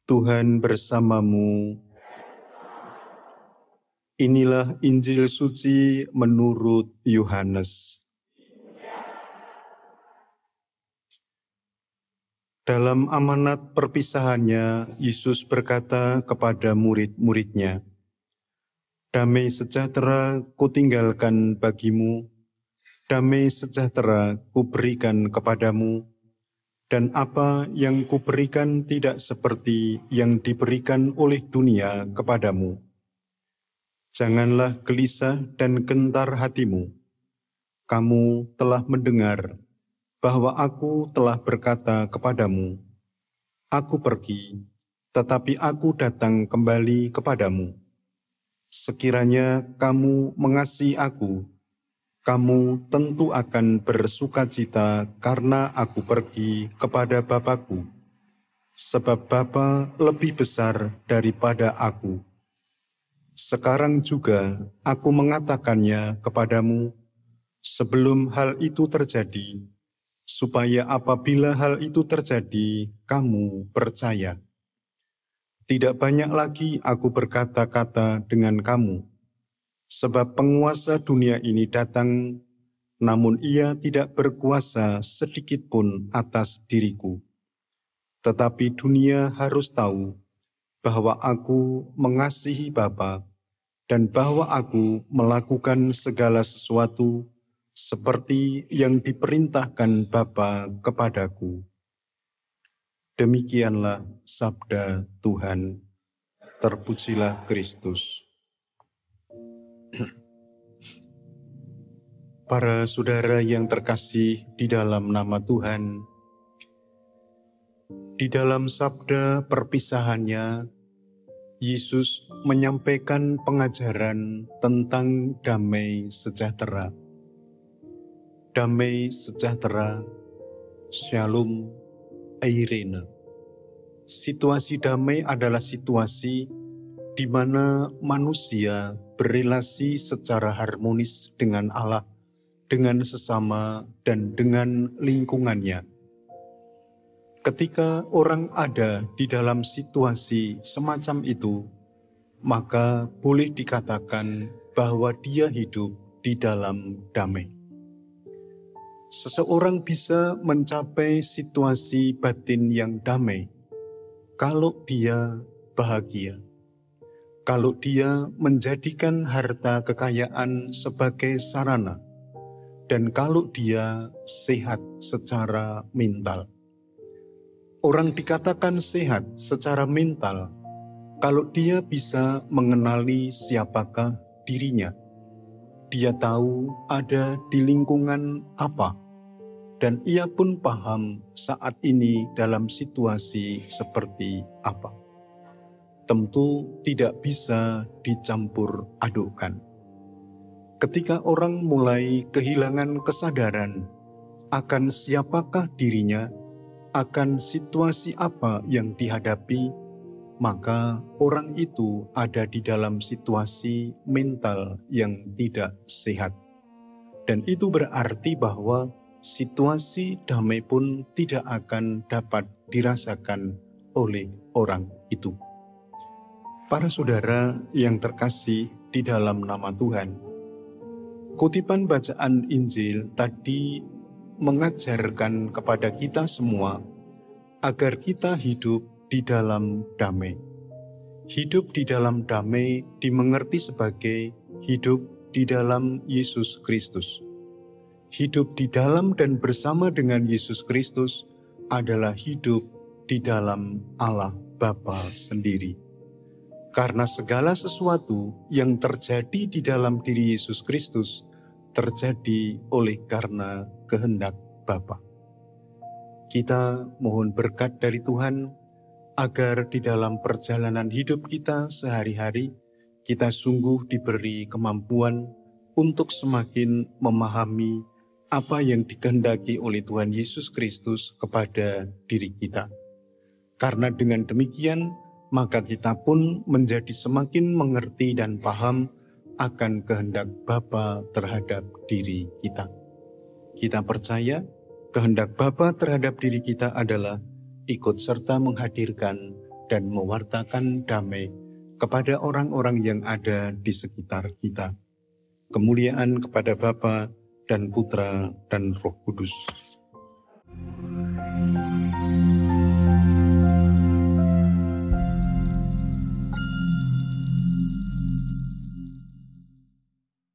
Tuhan bersamamu. Inilah Injil suci menurut Yohanes. Dalam amanat perpisahannya, Yesus berkata kepada murid-muridnya, "Damai sejahtera kutinggalkan bagimu, damai sejahtera kuberikan kepadamu, dan apa yang kuberikan tidak seperti yang diberikan oleh dunia kepadamu. Janganlah gelisah dan gentar hatimu. Kamu telah mendengar bahwa aku telah berkata kepadamu, aku pergi, tetapi aku datang kembali kepadamu. Sekiranya kamu mengasihi aku, kamu tentu akan bersukacita karena aku pergi kepada Bapa-Ku, sebab Bapa lebih besar daripada aku. Sekarang juga aku mengatakannya kepadamu sebelum hal itu terjadi, supaya apabila hal itu terjadi, kamu percaya. Tidak banyak lagi aku berkata-kata dengan kamu, sebab penguasa dunia ini datang, namun ia tidak berkuasa sedikit pun atas diriku. Tetapi dunia harus tahu bahwa aku mengasihi Bapa, dan bahwa aku melakukan segala sesuatu seperti yang diperintahkan Bapa kepadaku." Demikianlah sabda Tuhan. Terpujilah Kristus. Para saudara yang terkasih di dalam nama Tuhan, di dalam sabda perpisahannya, Yesus menyampaikan pengajaran tentang damai sejahtera. Damai sejahtera, Shalom, Eirene. Situasi damai adalah situasi di mana manusia berelasi secara harmonis dengan Allah, dengan sesama, dan dengan lingkungannya. Ketika orang ada di dalam situasi semacam itu, maka boleh dikatakan bahwa dia hidup di dalam damai. Seseorang bisa mencapai situasi batin yang damai kalau dia bahagia, kalau dia menjadikan harta kekayaan sebagai sarana, dan kalau dia sehat secara mental. Orang dikatakan sehat secara mental kalau dia bisa mengenali siapakah dirinya. Dia tahu ada di lingkungan apa, dan ia pun paham saat ini dalam situasi seperti apa. Tentu tidak bisa dicampur adukkan. Ketika orang mulai kehilangan kesadaran akan siapakah dirinya, akan situasi apa yang dihadapi, maka orang itu ada di dalam situasi mental yang tidak sehat. Dan itu berarti bahwa situasi damai pun tidak akan dapat dirasakan oleh orang itu. Para saudara yang terkasih di dalam nama Tuhan, kutipan bacaan Injil tadi mengajarkan kepada kita semua agar kita hidup di dalam damai. Hidup di dalam damai dimengerti sebagai hidup di dalam Yesus Kristus. Hidup di dalam dan bersama dengan Yesus Kristus adalah hidup di dalam Allah Bapa sendiri. Karena segala sesuatu yang terjadi di dalam diri Yesus Kristus terjadi oleh karena kehendak Bapa. Kita mohon berkat dari Tuhan agar di dalam perjalanan hidup kita sehari-hari kita sungguh diberi kemampuan untuk semakin memahami apa yang dikehendaki oleh Tuhan Yesus Kristus kepada diri kita. Karena dengan demikian maka kita pun menjadi semakin mengerti dan paham akan kehendak Bapa terhadap diri kita. Kita percaya kehendak Bapa terhadap diri kita adalah ikut serta menghadirkan dan mewartakan damai kepada orang-orang yang ada di sekitar kita. Kemuliaan kepada Bapa dan Putra dan Roh Kudus.